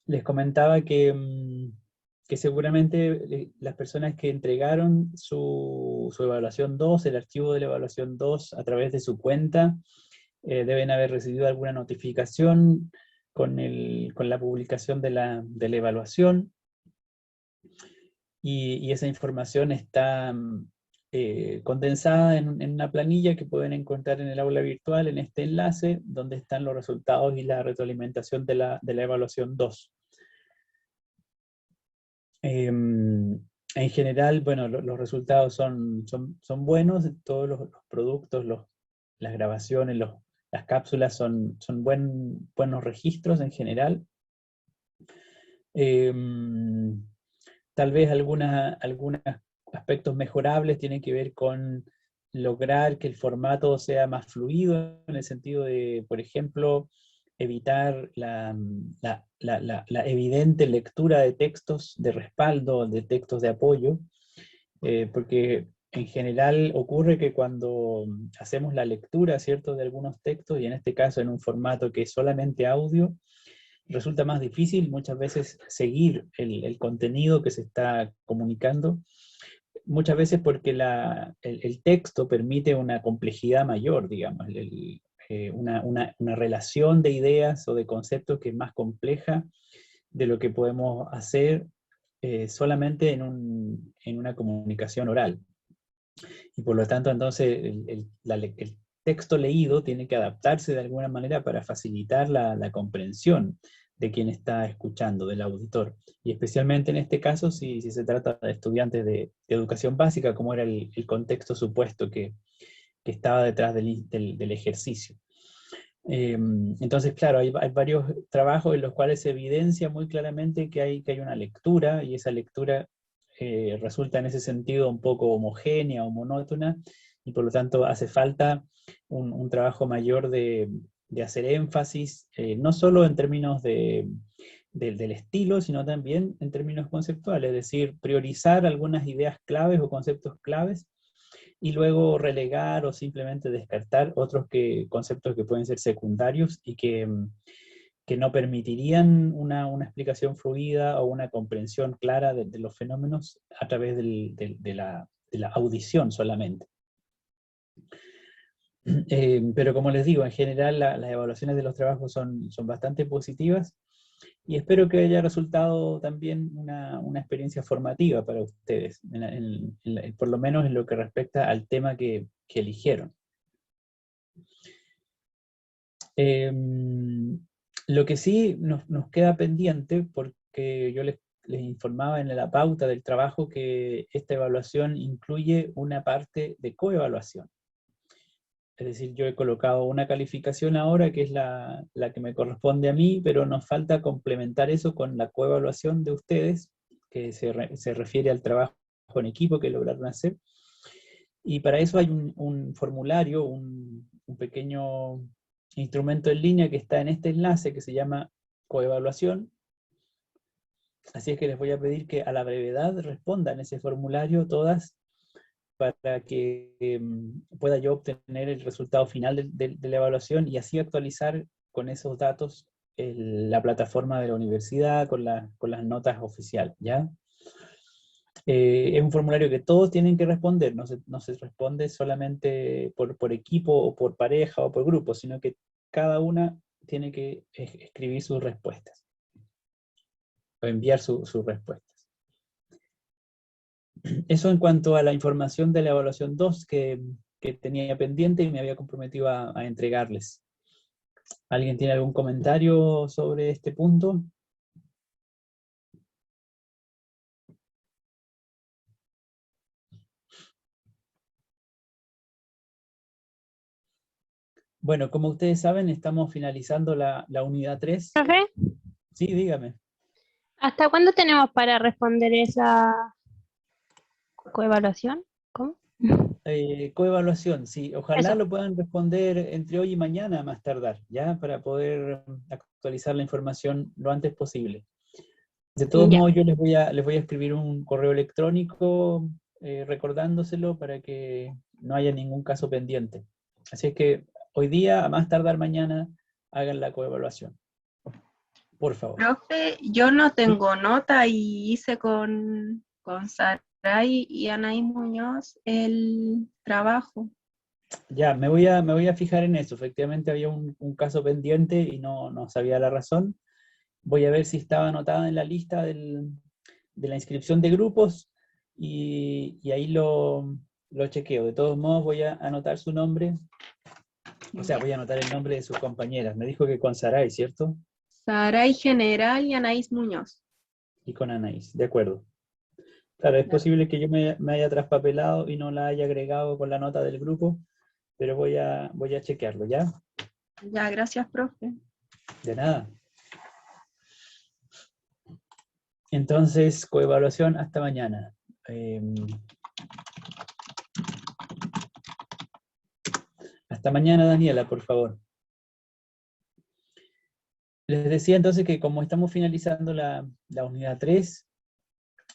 les comentaba que seguramente las personas que entregaron su evaluación 2, el archivo de la evaluación 2 a través de su cuenta, deben haber recibido alguna notificación con la publicación de la evaluación, y esa información está condensada en una planilla que pueden encontrar en el aula virtual, en este enlace, donde están los resultados y la retroalimentación de la evaluación 2. En general, bueno, los resultados son buenos, todos los productos, las grabaciones, las cápsulas son buenos registros en general. Tal vez algunos aspectos mejorables tienen que ver con lograr que el formato sea más fluido, en el sentido de, por ejemplo, evitar la evidente lectura de textos de respaldo, de textos de apoyo, porque en general ocurre que cuando hacemos la lectura, ¿cierto?, de algunos textos, y en este caso en un formato que es solamente audio, resulta más difícil muchas veces seguir el contenido que se está comunicando, muchas veces porque el texto permite una complejidad mayor, digamos, una relación de ideas o de conceptos que es más compleja de lo que podemos hacer solamente en una comunicación oral. Y por lo tanto, entonces, el texto leído tiene que adaptarse de alguna manera para facilitar la comprensión de quien está escuchando, del auditor. Y especialmente en este caso, si se trata de estudiantes de educación básica, como era el contexto supuesto que estaba detrás del ejercicio. Entonces, claro, hay varios trabajos en los cuales se evidencia muy claramente que hay una lectura, y esa lectura resulta en ese sentido un poco homogénea o monótona, y por lo tanto hace falta un trabajo mayor de hacer énfasis, no solo en términos del estilo, sino también en términos conceptuales, es decir, priorizar algunas ideas claves o conceptos claves, y luego relegar o simplemente descartar otros conceptos que pueden ser secundarios y que no permitirían una explicación fluida o una comprensión clara de los fenómenos a través de la audición solamente. Pero como les digo, en general las evaluaciones de los trabajos son bastante positivas, y espero que haya resultado también una experiencia formativa para ustedes, por lo menos en lo que respecta al tema que eligieron. Lo que sí nos queda pendiente, porque yo les informaba en la pauta del trabajo que esta evaluación incluye una parte de coevaluación. Es decir, yo he colocado una calificación ahora que es la que me corresponde a mí, pero nos falta complementar eso con la coevaluación de ustedes, que se refiere al trabajo en equipo que lograron hacer. Y para eso hay un formulario, un pequeño instrumento en línea que está en este enlace que se llama coevaluación. Así es que les voy a pedir que a la brevedad respondan ese formulario todas, para que pueda yo obtener el resultado final de la evaluación, y así actualizar con esos datos la plataforma de la universidad con las notas oficiales, ¿ya? Es un formulario que todos tienen que responder, no se responde solamente por equipo o por pareja o por grupo, sino que cada una tiene que escribir sus respuestas, o enviar sus respuestas. Eso en cuanto a la información de la evaluación 2 que tenía pendiente y me había comprometido a entregarles. ¿Alguien tiene algún comentario sobre este punto? Bueno, como ustedes saben, estamos finalizando la unidad 3. Profe, Sí, dígame. ¿hasta cuándo tenemos para responder esa coevaluación? ¿Cómo? Coevaluación, sí. Ojalá Eso. lo puedan responder entre hoy y mañana más tardar, ¿ya? Para poder actualizar la información lo antes posible. De todos Ya. modos, yo les voy a escribir un correo electrónico recordándoselo, para que no haya ningún caso pendiente. Así es que hoy día, a más tardar mañana, hagan la coevaluación. Por favor. Profe, yo no ¿Sí? tengo nota y hice con Saray y Anaí Muñoz el trabajo. Ya, me voy a fijar en eso. Efectivamente había un caso pendiente y no sabía la razón. Voy a ver si estaba anotada en la lista de la inscripción de grupos y ahí lo chequeo. De todos modos voy a anotar su nombre, o sea, Ya. voy a anotar el nombre de sus compañeras. Me dijo que con Saray, ¿cierto? Saray General y Anaís Muñoz. Y con Anaís, de acuerdo. Claro, es Ya, posible que yo me haya traspapelado y no la haya agregado con la nota del grupo, pero voy a chequearlo, ¿ya? ya, gracias, profe. De nada. Entonces, coevaluación hasta mañana. Hasta mañana, Daniela, por favor. Les decía entonces que como estamos finalizando la unidad 3,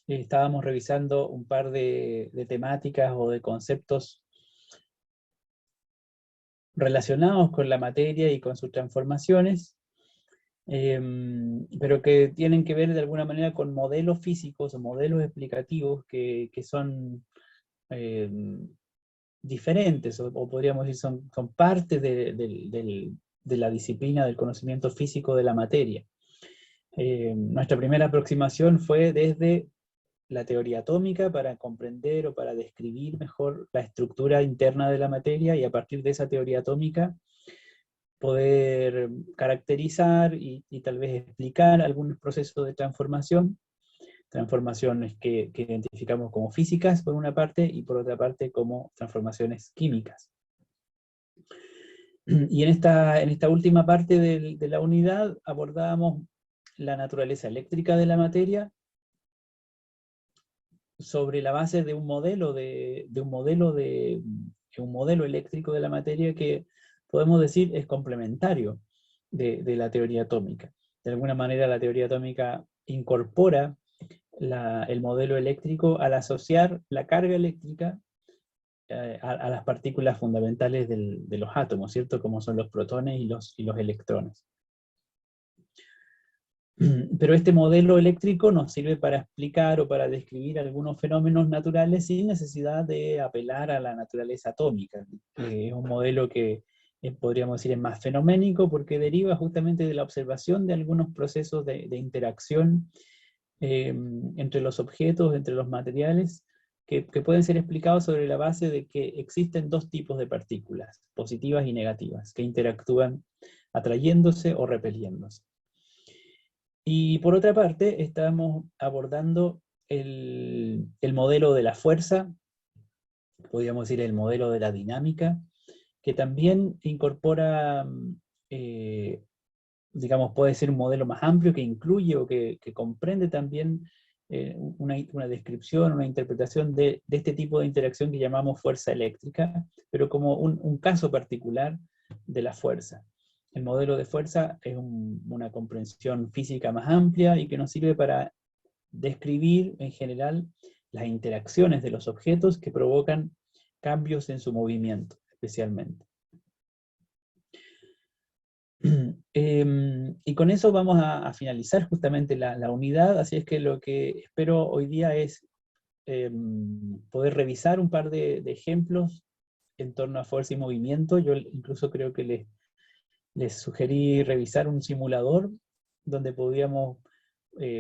estábamos revisando un par de temáticas o de conceptos relacionados con la materia y con sus transformaciones, pero que tienen que ver de alguna manera con modelos físicos o modelos explicativos que son diferentes, o podríamos decir son parte de la disciplina del conocimiento físico de la materia. Nuestra primera aproximación fue desde la teoría atómica para comprender o para describir mejor la estructura interna de la materia y a partir de esa teoría atómica poder caracterizar y tal vez explicar algunos procesos de transformación, transformaciones que identificamos como físicas por una parte y por otra parte como transformaciones químicas. Y en esta última parte de la unidad abordábamos la naturaleza eléctrica de la materia sobre la base de un modelo un modelo eléctrico de la materia que podemos decir es complementario de la teoría atómica. De alguna manera la teoría atómica incorpora el modelo eléctrico al asociar la carga eléctrica a las partículas fundamentales de los átomos, ¿cierto? Como son los protones y los electrones. Pero este modelo eléctrico nos sirve para explicar o para describir algunos fenómenos naturales sin necesidad de apelar a la naturaleza atómica. Es un modelo que podríamos decir es más fenoménico porque deriva justamente de la observación de algunos procesos de interacción entre los objetos, entre los materiales, que pueden ser explicados sobre la base de que existen dos tipos de partículas, positivas y negativas, que interactúan atrayéndose o repeliéndose. Y por otra parte, estamos abordando el modelo de la fuerza, podríamos decir el modelo de la dinámica, que también incorpora, eh, digamos, puede ser un modelo más amplio que incluye o que comprende también una descripción, una interpretación de este tipo de interacción que llamamos fuerza eléctrica, pero como un caso particular de la fuerza. El modelo de fuerza es una comprensión física más amplia y que nos sirve para describir en general las interacciones de los objetos que provocan cambios en su movimiento, especialmente. Y con eso vamos a finalizar justamente la unidad, así es que lo que espero hoy día es poder revisar un par de ejemplos en torno a fuerza y movimiento. Yo incluso creo que les sugerí revisar un simulador donde podíamos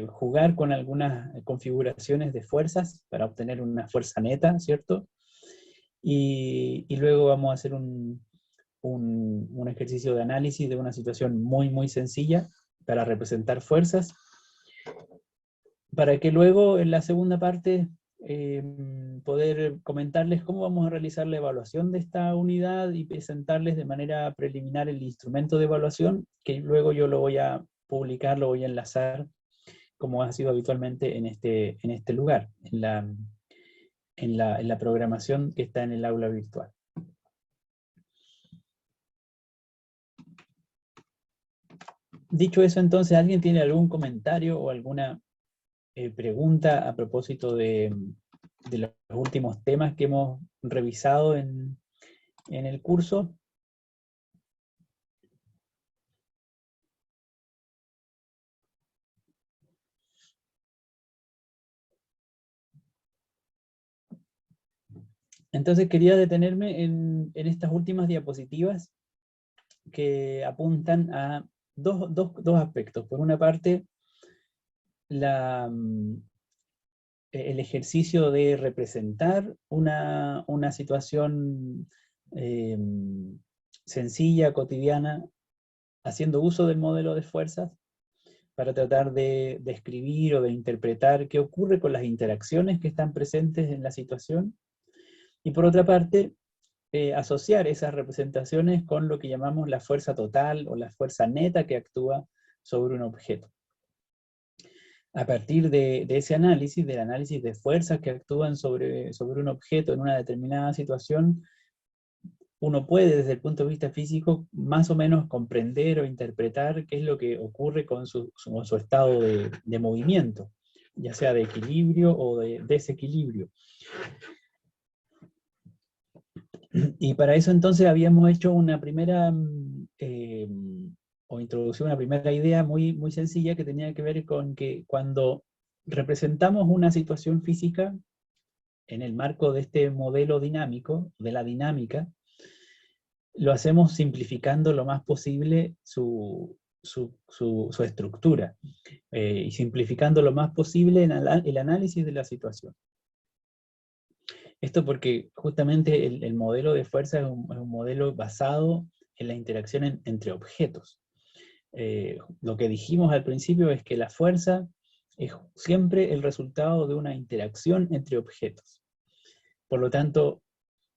jugar con algunas configuraciones de fuerzas para obtener una fuerza neta, ¿cierto? Y luego vamos a hacer un ejercicio de análisis de una situación muy, muy sencilla para representar fuerzas, para que luego en la segunda parte poder comentarles cómo vamos a realizar la evaluación de esta unidad y presentarles de manera preliminar el instrumento de evaluación, que luego yo lo voy a publicar, lo voy a enlazar, como ha sido habitualmente en este lugar, en la programación que está en el aula virtual. Dicho eso, entonces, ¿alguien tiene algún comentario o alguna pregunta a propósito de los últimos temas que hemos revisado en el curso? Entonces quería detenerme en estas últimas diapositivas que apuntan a dos aspectos. Por una parte, el ejercicio de representar una situación sencilla, cotidiana, haciendo uso del modelo de fuerzas, para tratar de describir o de interpretar qué ocurre con las interacciones que están presentes en la situación. Y por otra parte, asociar esas representaciones con lo que llamamos la fuerza total o la fuerza neta que actúa sobre un objeto. A partir de ese análisis, del análisis de fuerzas que actúan sobre un objeto en una determinada situación, uno puede, desde el punto de vista físico, más o menos comprender o interpretar qué es lo que ocurre con su estado de movimiento, ya sea de equilibrio o de desequilibrio. Y para eso entonces habíamos hecho una primera, o introducido una primera idea muy, muy sencilla que tenía que ver con que cuando representamos una situación física en el marco de este modelo dinámico, de la dinámica, lo hacemos simplificando lo más posible su estructura, y simplificando lo más posible el análisis de la situación. Esto porque justamente el modelo de fuerza es un modelo basado en la interacción entre objetos. Lo que dijimos al principio es que la fuerza es siempre el resultado de una interacción entre objetos. Por lo tanto,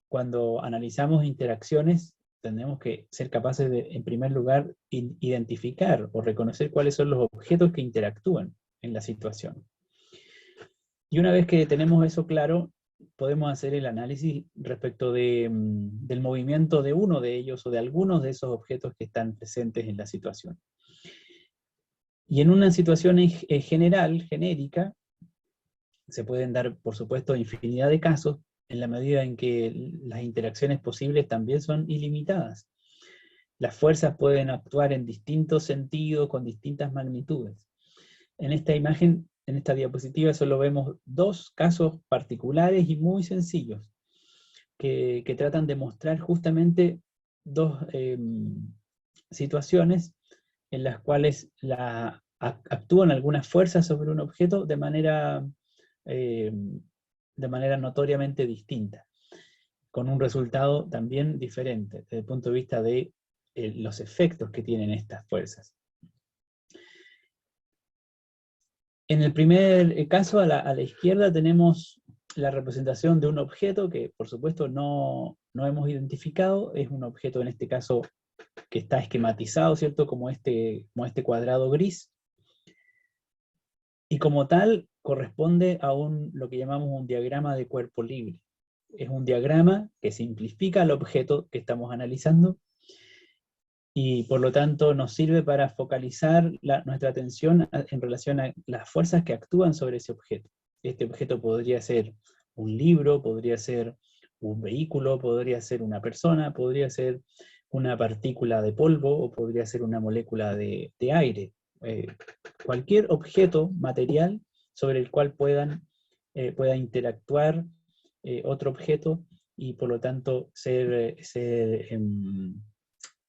cuando analizamos interacciones, tenemos que ser capaces de, en primer lugar, identificar o reconocer cuáles son los objetos que interactúan en la situación. Y una vez que tenemos eso claro, podemos hacer el análisis respecto del movimiento de uno de ellos o de algunos de esos objetos que están presentes en la situación. Y en una situación general, genérica, se pueden dar, por supuesto, infinidad de casos, en la medida en que las interacciones posibles también son ilimitadas. Las fuerzas pueden actuar en distintos sentidos, con distintas magnitudes. En esta imagen, en esta diapositiva, solo vemos dos casos particulares y muy sencillos, que tratan de mostrar justamente dos situaciones en las cuales actúan algunas fuerzas sobre un objeto de manera notoriamente distinta, con un resultado también diferente, desde el punto de vista de los efectos que tienen estas fuerzas. En el primer caso, a la izquierda, tenemos la representación de un objeto que, por supuesto, no hemos identificado. Es un objeto, en este caso, que está esquematizado, ¿cierto? Como este cuadrado gris. Y como tal, corresponde a lo que llamamos un diagrama de cuerpo libre. Es un diagrama que simplifica el objeto que estamos analizando, y por lo tanto nos sirve para focalizar nuestra atención en relación a las fuerzas que actúan sobre ese objeto. Este objeto podría ser un libro, podría ser un vehículo, podría ser una persona, podría ser una partícula de polvo, o podría ser una molécula de aire. Cualquier objeto material sobre el cual pueda interactuar otro objeto, y por lo tanto ser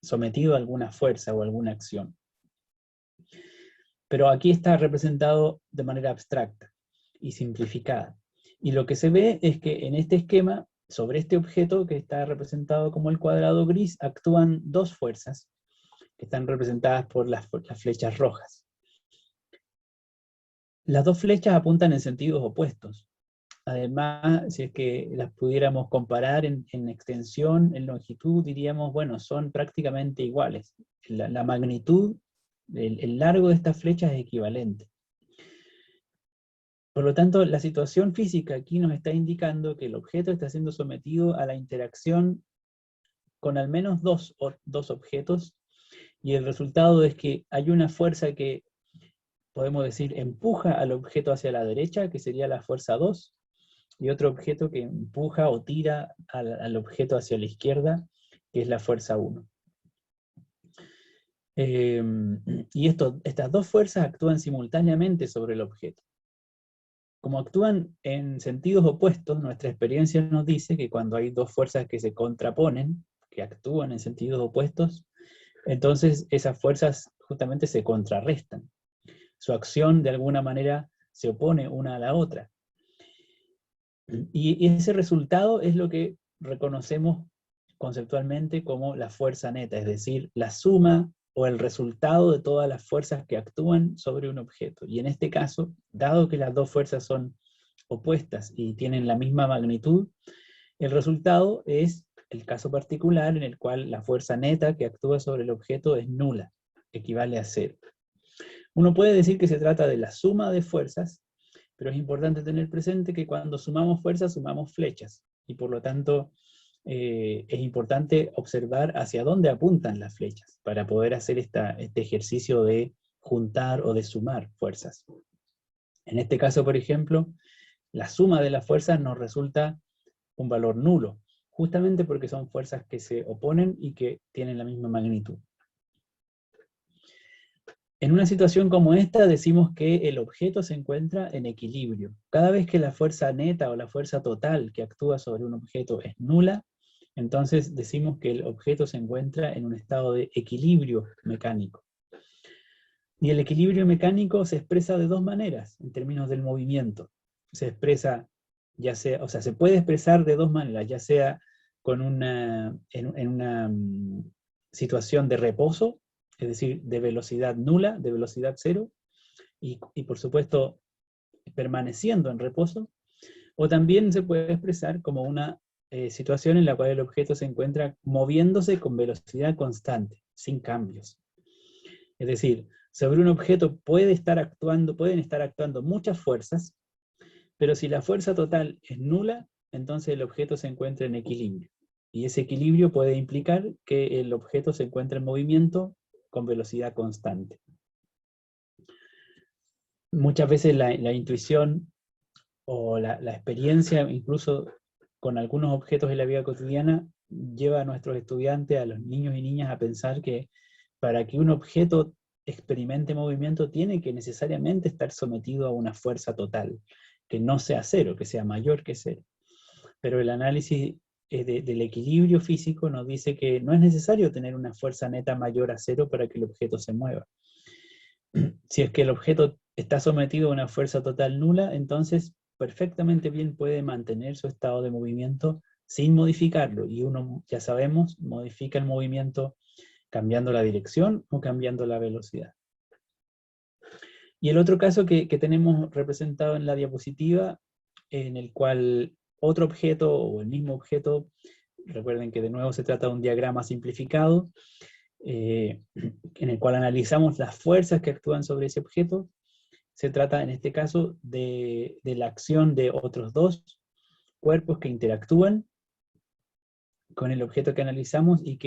sometido a alguna fuerza o alguna acción. Pero aquí está representado de manera abstracta y simplificada. Y lo que se ve es que en este esquema, sobre este objeto que está representado como el cuadrado gris, actúan dos fuerzas que están representadas por las flechas rojas. Las dos flechas apuntan en sentidos opuestos. Además, si es que las pudiéramos comparar en extensión, en longitud, diríamos, bueno, son prácticamente iguales. La magnitud, el largo de estas flechas es equivalente. Por lo tanto, la situación física aquí nos está indicando que el objeto está siendo sometido a la interacción con al menos dos objetos, y el resultado es que hay una fuerza que, podemos decir, empuja al objeto hacia la derecha, que sería la fuerza 2, y otro objeto que empuja o tira al objeto hacia la izquierda, que es la fuerza 1. Y estas dos fuerzas actúan simultáneamente sobre el objeto. como actúan en sentidos opuestos, nuestra experiencia nos dice que cuando hay dos fuerzas que se contraponen, que actúan en sentidos opuestos, entonces esas fuerzas justamente se contrarrestan. Su acción de alguna manera se opone una a la otra. Y ese resultado es lo que reconocemos conceptualmente como la fuerza neta, es decir, la suma o el resultado de todas las fuerzas que actúan sobre un objeto. Y en este caso, dado que las dos fuerzas son opuestas y tienen la misma magnitud, el resultado es el caso particular en el cual la fuerza neta que actúa sobre el objeto es nula, equivale a cero. Uno puede decir que se trata de la suma de fuerzas, pero es importante tener presente que cuando sumamos fuerzas, sumamos flechas, y por lo tanto es importante observar hacia dónde apuntan las flechas, para poder hacer este ejercicio de juntar o de sumar fuerzas. En este caso, por ejemplo, la suma de las fuerzas nos resulta un valor nulo, justamente porque son fuerzas que se oponen y que tienen la misma magnitud. En una situación como esta decimos que el objeto se encuentra en equilibrio. Cada vez que la fuerza neta o la fuerza total que actúa sobre un objeto es nula, entonces decimos que el objeto se encuentra en un estado de equilibrio mecánico. Y el equilibrio mecánico se expresa de dos maneras en términos del movimiento. Se expresa, ya sea, o sea, se puede expresar de dos maneras, ya sea con en una situación de reposo, es decir, de velocidad nula, de velocidad cero, y por supuesto permaneciendo en reposo, o también se puede expresar como una situación en la cual el objeto se encuentra moviéndose con velocidad constante, sin cambios. Es decir, sobre un objeto pueden estar actuando muchas fuerzas, pero si la fuerza total es nula, entonces el objeto se encuentra en equilibrio. Y ese equilibrio puede implicar que el objeto se encuentra en movimiento con velocidad constante. Muchas veces la intuición o la experiencia, incluso con algunos objetos de la vida cotidiana, lleva a nuestros estudiantes, a los niños y niñas, a pensar que para que un objeto experimente movimiento tiene que necesariamente estar sometido a una fuerza total, que no sea cero, que sea mayor que cero. Pero el análisis del equilibrio físico nos dice que no es necesario tener una fuerza neta mayor a cero para que el objeto se mueva. Si es que el objeto está sometido a una fuerza total nula, entonces perfectamente bien puede mantener su estado de movimiento sin modificarlo. Y uno, ya sabemos, modifica el movimiento cambiando la dirección o cambiando la velocidad. Y el otro caso que tenemos representado en la diapositiva, en el cual otro objeto o el mismo objeto, recuerden que de nuevo se trata de un diagrama simplificado, en el cual analizamos las fuerzas que actúan sobre ese objeto. Se trata en este caso de la acción de otros dos cuerpos que interactúan con el objeto que analizamos y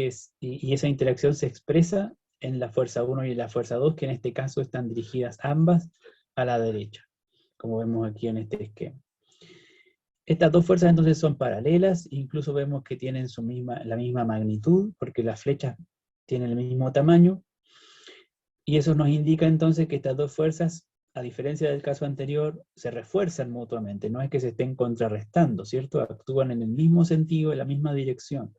esa interacción se expresa en la fuerza 1 y la fuerza 2, que en este caso están dirigidas ambas a la derecha, como vemos aquí en este esquema. Estas dos fuerzas entonces son paralelas, incluso vemos que tienen la misma magnitud, porque las flechas tienen el mismo tamaño, y eso nos indica entonces que estas dos fuerzas, a diferencia del caso anterior, se refuerzan mutuamente, no es que se estén contrarrestando, ¿cierto? Actúan en el mismo sentido, en la misma dirección,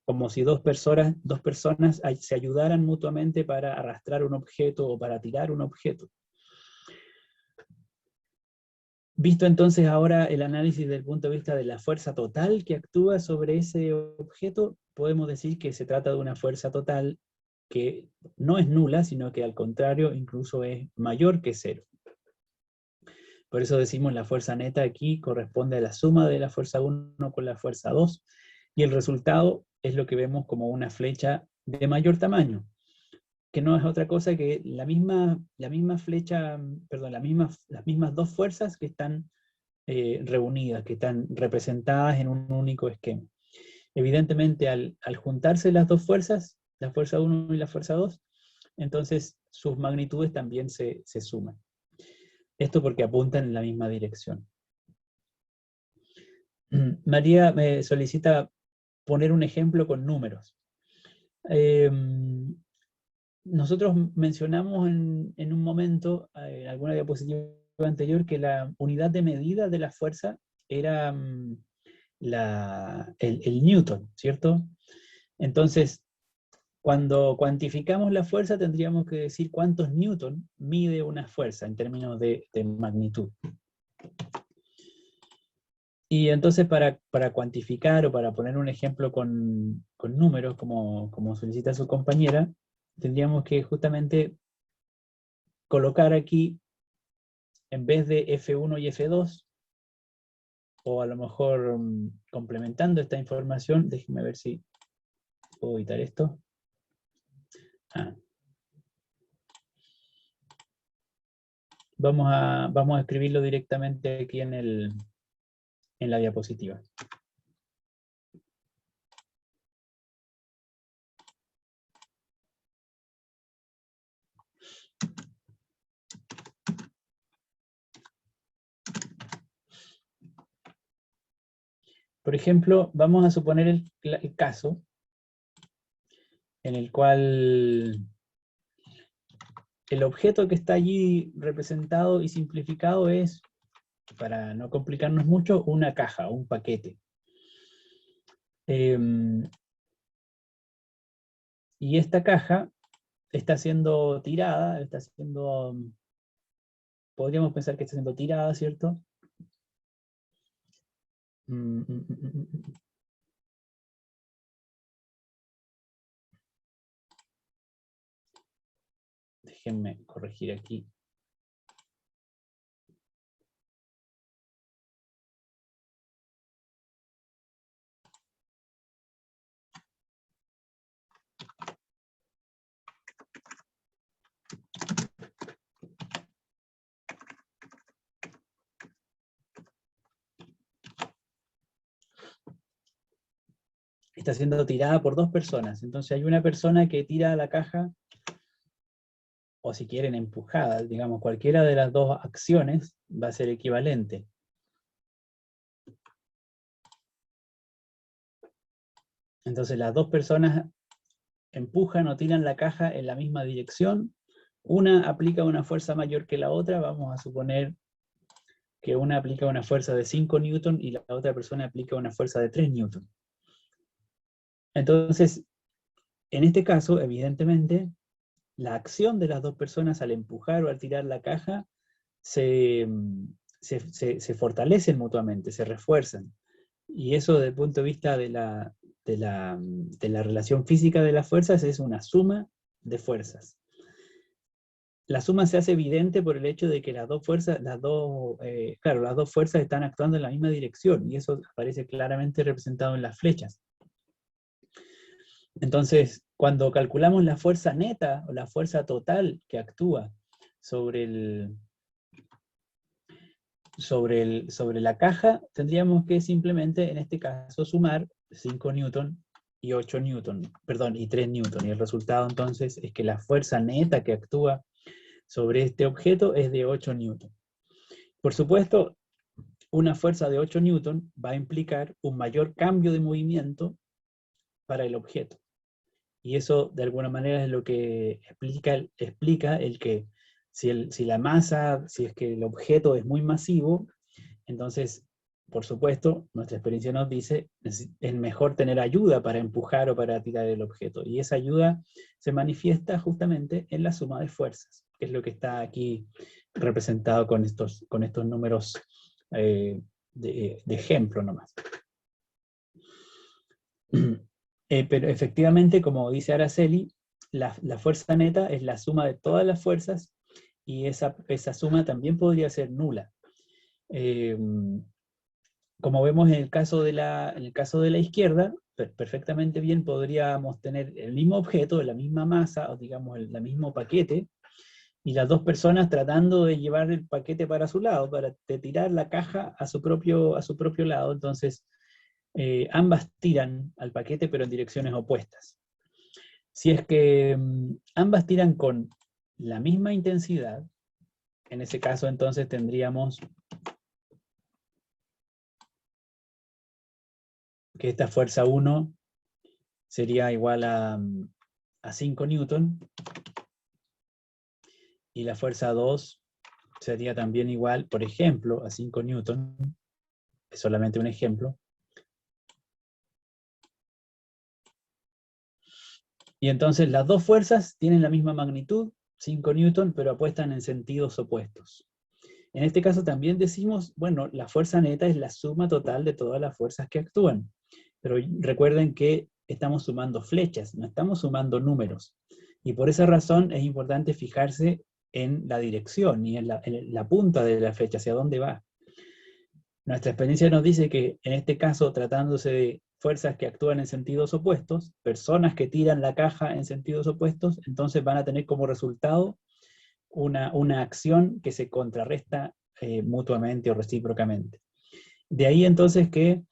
como si dos personas se ayudaran mutuamente para arrastrar un objeto o para tirar un objeto. Visto entonces ahora el análisis desde el punto de vista de la fuerza total que actúa sobre ese objeto, podemos decir que se trata de una fuerza total que no es nula, sino que al contrario incluso es mayor que cero. Por eso decimos la fuerza neta aquí corresponde a la suma de la fuerza 1 con la fuerza 2, y el resultado es lo que vemos como una flecha de mayor tamaño, que no es otra cosa que las mismas dos fuerzas que están reunidas, que están representadas en un único esquema. Evidentemente, al juntarse las dos fuerzas, la fuerza 1 y la fuerza 2, entonces sus magnitudes también se suman. Esto porque apuntan en la misma dirección. María me solicita poner un ejemplo con números. Nosotros mencionamos en un momento, en alguna diapositiva anterior que la unidad de medida de la fuerza era el newton, ¿cierto? Entonces, cuando cuantificamos la fuerza tendríamos que decir cuántos newton mide una fuerza en términos de magnitud. Y entonces para cuantificar o para poner un ejemplo con números, como solicita su compañera, tendríamos que justamente colocar aquí, en vez de F1 y F2, o a lo mejor complementando esta información, déjenme ver si puedo editar esto. Vamos a escribirlo directamente aquí en la diapositiva. Por ejemplo, vamos a suponer el caso en el cual el objeto que está allí representado y simplificado es, para no complicarnos mucho, una caja, un paquete. Y esta caja está siendo tirada, podríamos pensar que está siendo tirada, ¿cierto? Déjenme corregir aquí. Está siendo tirada por dos personas. Entonces hay una persona que tira la caja, o si quieren empujada, digamos, cualquiera de las dos acciones va a ser equivalente. Entonces las dos personas empujan o tiran la caja en la misma dirección. Una aplica una fuerza mayor que la otra. Vamos a suponer que una aplica una fuerza de 5 newton y la otra persona aplica una fuerza de 3 newton. Entonces, en este caso, evidentemente, la acción de las dos personas al empujar o al tirar la caja se fortalecen mutuamente, se refuerzan. Y eso desde el punto de vista de la relación física de las fuerzas es una suma de fuerzas. La suma se hace evidente por el hecho de que las dos fuerzas están actuando en la misma dirección, y eso aparece claramente representado en las flechas. Entonces, cuando calculamos la fuerza neta o la fuerza total que actúa sobre la caja, tendríamos que simplemente, en este caso, sumar 5 newton y 8 newton, perdón, y 3 newton, y el resultado entonces es que la fuerza neta que actúa sobre este objeto es de 8 newton. Por supuesto, una fuerza de 8 newton va a implicar un mayor cambio de movimiento para el objeto. Y eso, de alguna manera, es lo que explica el que si la masa, si es que el objeto es muy masivo, entonces, por supuesto, nuestra experiencia nos dice, es mejor tener ayuda para empujar o para tirar el objeto. Y esa ayuda se manifiesta justamente en la suma de fuerzas, que es lo que está aquí representado con estos números de ejemplo nomás. Pero efectivamente, como dice Araceli, la fuerza neta es la suma de todas las fuerzas, y esa suma también podría ser nula. Como vemos en el caso de la izquierda, perfectamente bien podríamos tener el mismo objeto, la misma masa, o digamos el mismo paquete, y las dos personas tratando de llevar el paquete para su lado, de tirar la caja a su propio lado. Entonces, ambas tiran al paquete, pero en direcciones opuestas. Si es que ambas tiran con la misma intensidad, en ese caso entonces tendríamos que esta fuerza 1 sería igual a 5 newton, y la fuerza 2 sería también igual, por ejemplo, a 5 newton, es solamente un ejemplo. Y entonces las dos fuerzas tienen la misma magnitud, 5 newton, pero apuestan en sentidos opuestos. En este caso también decimos, bueno, la fuerza neta es la suma total de todas las fuerzas que actúan. Pero recuerden que estamos sumando flechas, no estamos sumando números. Y por esa razón es importante fijarse en la dirección y en la punta de la flecha, hacia dónde va. Nuestra experiencia nos dice que en este caso, tratándose de fuerzas que actúan en sentidos opuestos, personas que tiran la caja en sentidos opuestos, entonces van a tener como resultado una acción que se contrarresta mutuamente o recíprocamente. De ahí entonces que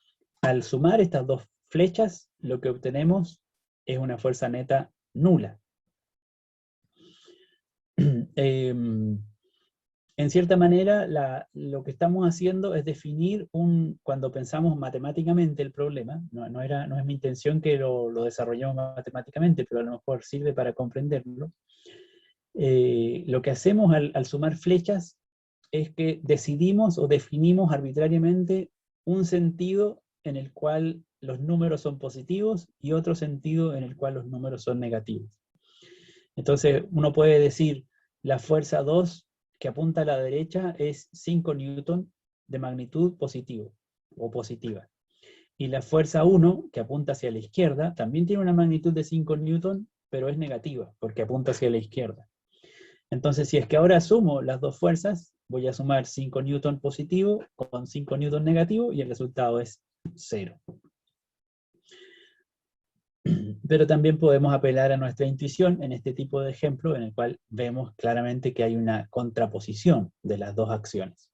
al sumar estas dos flechas, lo que obtenemos es una fuerza neta nula. En cierta manera, lo que estamos haciendo es definir cuando pensamos matemáticamente el problema, no es mi intención que lo desarrollemos matemáticamente, pero a lo mejor sirve para comprenderlo. Lo que hacemos al sumar flechas es que decidimos o definimos arbitrariamente un sentido en el cual los números son positivos y otro sentido en el cual los números son negativos. Entonces uno puede decir, la fuerza 2 que apunta a la derecha es 5 newton de magnitud positivo o positiva. Y la fuerza 1 que apunta hacia la izquierda también tiene una magnitud de 5 newton, pero es negativa porque apunta hacia la izquierda. Entonces, si es que ahora sumo las dos fuerzas, voy a sumar 5 newton positivo con 5 newton negativo y el resultado es 0. Pero también podemos apelar a nuestra intuición en este tipo de ejemplo en el cual vemos claramente que hay una contraposición de las dos acciones.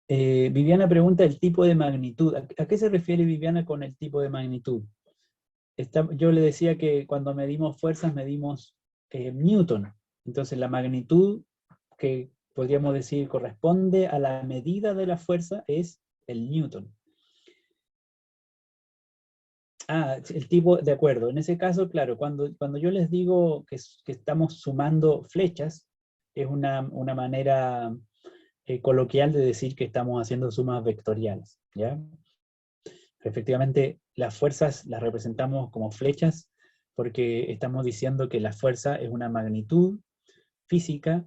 Viviana pregunta el tipo de magnitud. ¿A qué se refiere Viviana con el tipo de magnitud? Yo le decía que cuando medimos fuerzas medimos newton. Entonces la magnitud que podríamos decir corresponde a la medida de la fuerza es el newton. El tipo, de acuerdo. En ese caso, claro, cuando yo les digo que estamos sumando flechas, es una manera coloquial de decir que estamos haciendo sumas vectoriales, ¿ya? Efectivamente, las fuerzas las representamos como flechas porque estamos diciendo que la fuerza es una magnitud física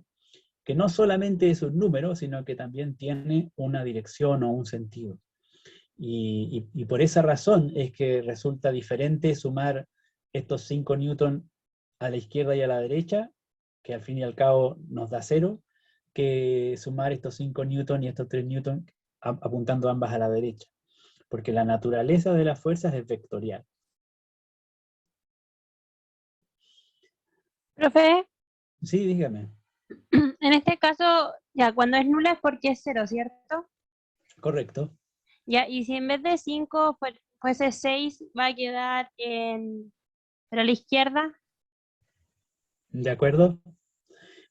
que no solamente es un número, sino que también tiene una dirección o un sentido. Y por esa razón es que resulta diferente sumar estos 5 newton a la izquierda y a la derecha, que al fin y al cabo nos da 0, que sumar estos 5 newton y estos 3 newton apuntando ambas a la derecha. Porque la naturaleza de las fuerzas es vectorial. Profe, Sí, dígame. en este caso, ya cuando es nula es porque es 0, ¿cierto? Correcto. Ya, y si en vez de 5 fuese 6, va a quedar pero a la izquierda. ¿De acuerdo?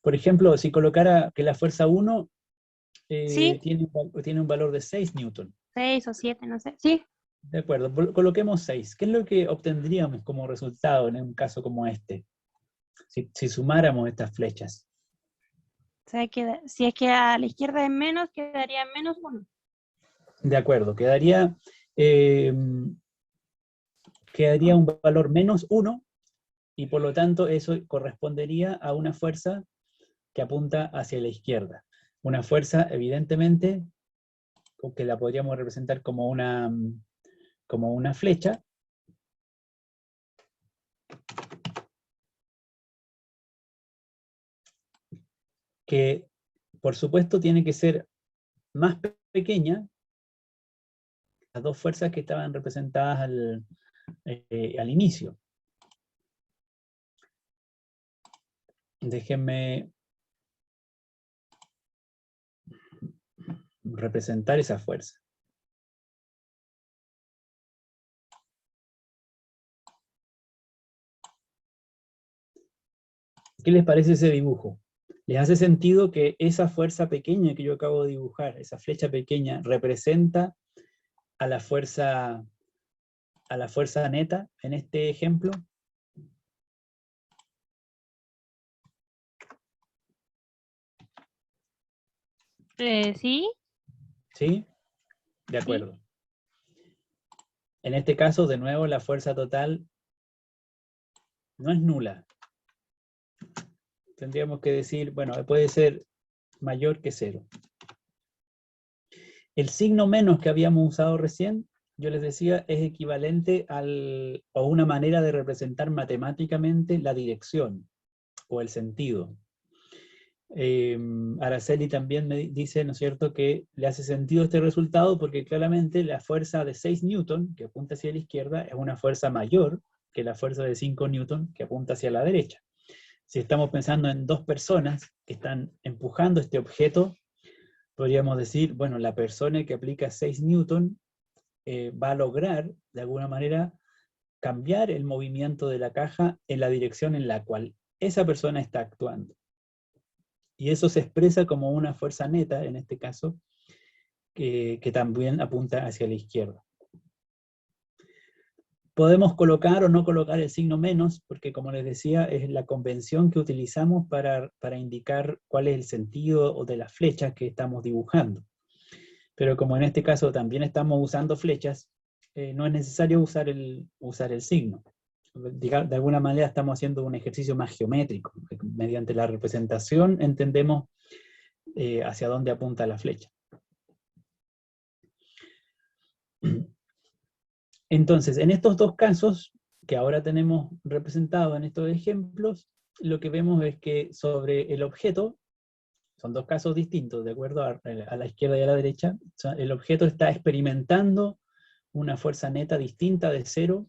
Por ejemplo, si colocara que la fuerza 1 Sí, tiene un valor de 6 newton. 6 o 7, no sé. Sí. De acuerdo, coloquemos 6. ¿Qué es lo que obtendríamos como resultado en un caso como este? Si sumáramos estas flechas. O sea, si es que a la izquierda es menos, quedaría menos 1. De acuerdo, quedaría un valor menos 1 y por lo tanto eso correspondería a una fuerza que apunta hacia la izquierda. Una fuerza, evidentemente, que la podríamos representar como una flecha, que por supuesto tiene que ser más pequeña, las dos fuerzas que estaban representadas al inicio. Déjenme representar esa fuerza. ¿Qué les parece ese dibujo? ¿Les hace sentido que esa fuerza pequeña que yo acabo de dibujar, esa flecha pequeña, representa a la fuerza neta en este ejemplo? Sí, ¿Sí? De acuerdo. En este caso, de nuevo, la fuerza total no es nula. Tendríamos que decir, bueno, puede ser mayor que 0. El signo menos que habíamos usado recién, yo les decía, es equivalente a una manera de representar matemáticamente la dirección o el sentido. Araceli también me dice, ¿no es cierto?, que le hace sentido este resultado porque claramente la fuerza de 6 newton, que apunta hacia la izquierda, es una fuerza mayor que la fuerza de 5 newton, que apunta hacia la derecha. Si estamos pensando en dos personas que están empujando este objeto, podríamos decir, bueno, la persona que aplica 6 newton va a lograr, de alguna manera, cambiar el movimiento de la caja en la dirección en la cual esa persona está actuando. Y eso se expresa como una fuerza neta, en este caso, que también apunta hacia la izquierda. Podemos colocar o no colocar el signo menos, porque como les decía, es la convención que utilizamos para indicar cuál es el sentido de las flechas que estamos dibujando. Pero como en este caso también estamos usando flechas, no es necesario usar el signo. De alguna manera estamos haciendo un ejercicio más geométrico. Mediante la representación entendemos hacia dónde apunta la flecha. Entonces, en estos dos casos, que ahora tenemos representados en estos ejemplos, lo que vemos es que sobre el objeto, son dos casos distintos, de acuerdo a la izquierda y a la derecha, o sea, el objeto está experimentando una fuerza neta distinta de 0.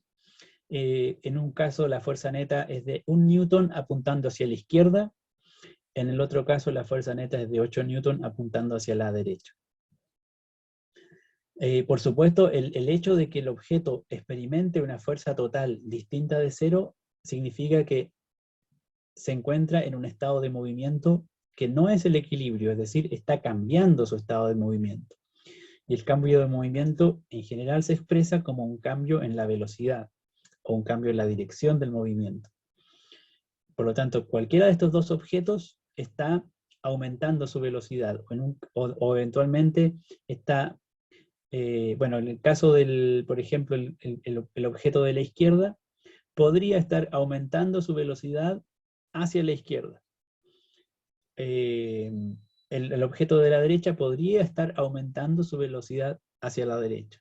En un caso la fuerza neta es de 1 newton apuntando hacia la izquierda, en el otro caso la fuerza neta es de 8 newton apuntando hacia la derecha. Por supuesto, el hecho de que el objeto experimente una fuerza total distinta de 0 significa que se encuentra en un estado de movimiento que no es el equilibrio, es decir, está cambiando su estado de movimiento. Y el cambio de movimiento en general se expresa como un cambio en la velocidad o un cambio en la dirección del movimiento. Por lo tanto, cualquiera de estos dos objetos está aumentando su velocidad o eventualmente está, bueno, en el caso del, por ejemplo, el objeto de la izquierda, podría estar aumentando su velocidad hacia la izquierda. El objeto de la derecha podría estar aumentando su velocidad hacia la derecha.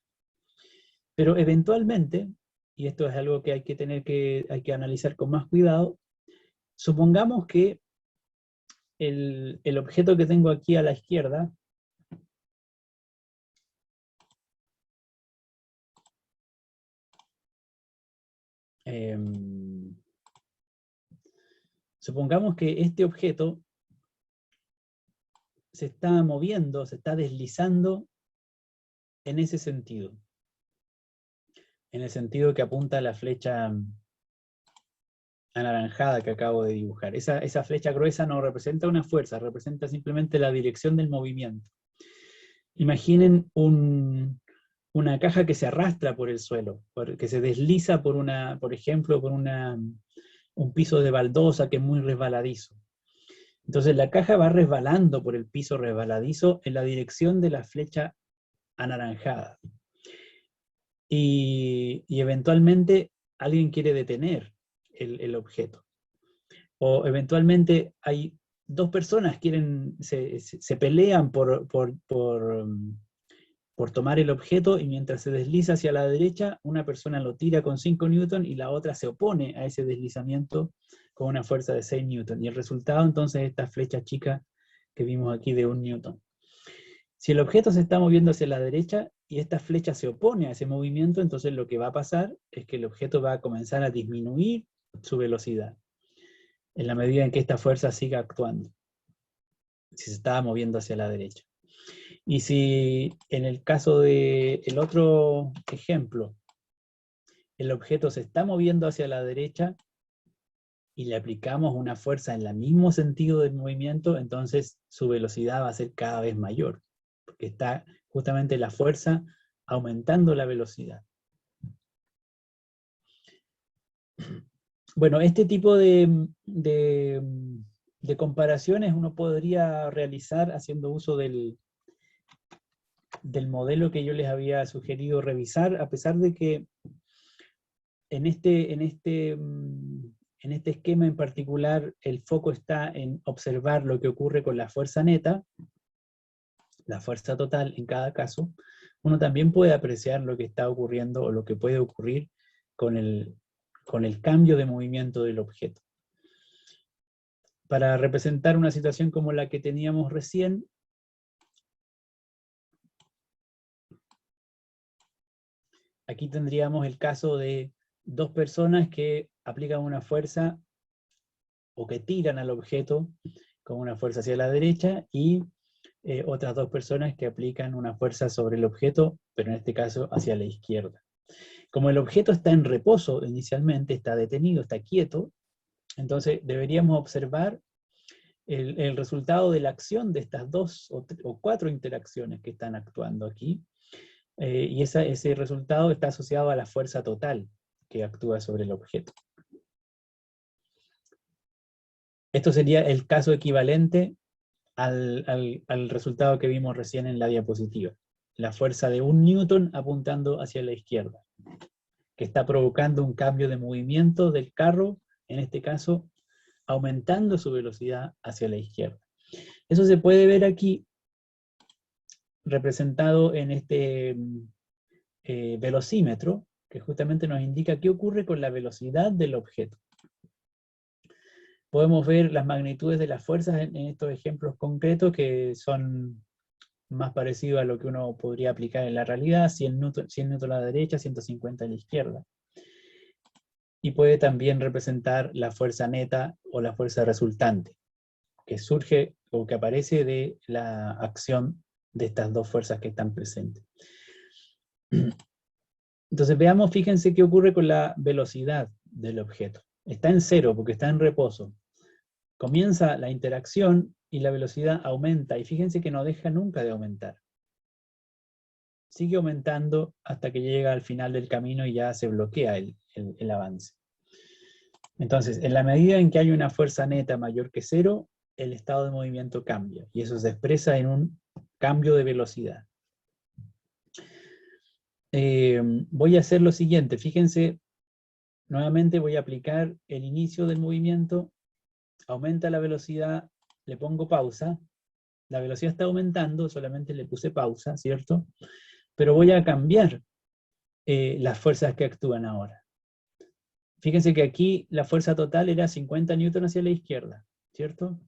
Pero eventualmente, y esto es algo que hay que analizar con más cuidado, supongamos que el objeto que tengo aquí a la izquierda supongamos que este objeto se está moviendo, se está deslizando en ese sentido. En el sentido que apunta la flecha anaranjada que acabo de dibujar. Esa flecha gruesa no representa una fuerza, representa simplemente la dirección del movimiento. Imaginen una caja que se arrastra por el suelo, que se desliza por ejemplo, por un piso de baldosa que es muy resbaladizo. Entonces la caja va resbalando por el piso resbaladizo en la dirección de la flecha anaranjada. Y eventualmente alguien quiere detener el objeto. O eventualmente hay dos personas se pelean por tomar el objeto, y mientras se desliza hacia la derecha, una persona lo tira con 5 newton y la otra se opone a ese deslizamiento con una fuerza de 6 newton. Y el resultado entonces es esta flecha chica que vimos aquí de 1 newton. Si el objeto se está moviendo hacia la derecha y esta flecha se opone a ese movimiento, entonces lo que va a pasar es que el objeto va a comenzar a disminuir su velocidad, en la medida en que esta fuerza siga actuando, si se estaba moviendo hacia la derecha. Y si en el caso del otro ejemplo, el objeto se está moviendo hacia la derecha y le aplicamos una fuerza en el mismo sentido del movimiento, entonces su velocidad va a ser cada vez mayor, porque está justamente la fuerza aumentando la velocidad. Bueno, este tipo de de comparaciones uno podría realizar haciendo uso del modelo que yo les había sugerido revisar, a pesar de que en este esquema en particular el foco está en observar lo que ocurre con la fuerza neta, la fuerza total en cada caso. Uno también puede apreciar lo que está ocurriendo o lo que puede ocurrir con el cambio de movimiento del objeto. Para representar una situación como la que teníamos recién, aquí tendríamos el caso de dos personas que aplican una fuerza o que tiran al objeto con una fuerza hacia la derecha y otras dos personas que aplican una fuerza sobre el objeto, pero en este caso hacia la izquierda. Como el objeto está en reposo inicialmente, está detenido, está quieto, entonces deberíamos observar el resultado de la acción de estas dos o cuatro interacciones que están actuando aquí, y ese resultado está asociado a la fuerza total que actúa sobre el objeto. Esto sería el caso equivalente al resultado que vimos recién en la diapositiva. La fuerza de 1 newton apuntando hacia la izquierda, que está provocando un cambio de movimiento del carro, en este caso, aumentando su velocidad hacia la izquierda. Eso se puede ver aquí, representado en este velocímetro, que justamente nos indica qué ocurre con la velocidad del objeto. Podemos ver las magnitudes de las fuerzas en estos ejemplos concretos, que son más parecidos a lo que uno podría aplicar en la realidad, 100 newton a la derecha, 150 a la izquierda. Y puede también representar la fuerza neta o la fuerza resultante, que surge o que aparece de la acción de estas dos fuerzas que están presentes. Entonces veamos, fíjense qué ocurre con la velocidad del objeto. Está en cero porque está en reposo. Comienza la interacción y la velocidad aumenta, y fíjense que no deja nunca de aumentar. Sigue aumentando hasta que llega al final del camino y ya se bloquea el avance. Entonces, en la medida en que hay una fuerza neta mayor que cero, el estado de movimiento cambia, y eso se expresa en un cambio de velocidad. Voy a hacer lo siguiente, fíjense, nuevamente voy a aplicar el inicio del movimiento, aumenta la velocidad, le pongo pausa, la velocidad está aumentando, solamente le puse pausa, ¿cierto? Pero voy a cambiar las fuerzas que actúan ahora. Fíjense que aquí la fuerza total era 50 newton hacia la izquierda, ¿cierto?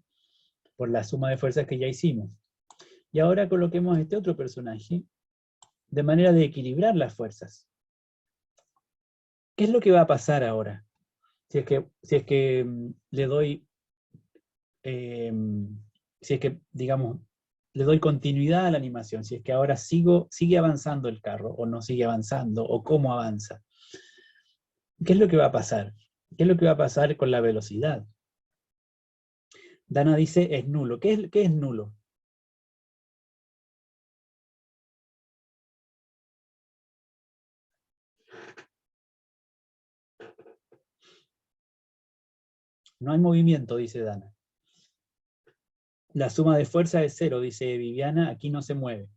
Por la suma de fuerzas que ya hicimos. Y ahora coloquemos este otro personaje, de manera de equilibrar las fuerzas. ¿Qué es lo que va a pasar ahora? Si es que le doy, si es que, digamos, le doy continuidad a la animación, si es que ahora sigue avanzando el carro, o no sigue avanzando, o cómo avanza. ¿Qué es lo que va a pasar? ¿Qué es lo que va a pasar con la velocidad? Dana dice es nulo. ¿Qué es nulo? No hay movimiento, dice Dana. La suma de fuerza es cero, dice Viviana, aquí no se mueve.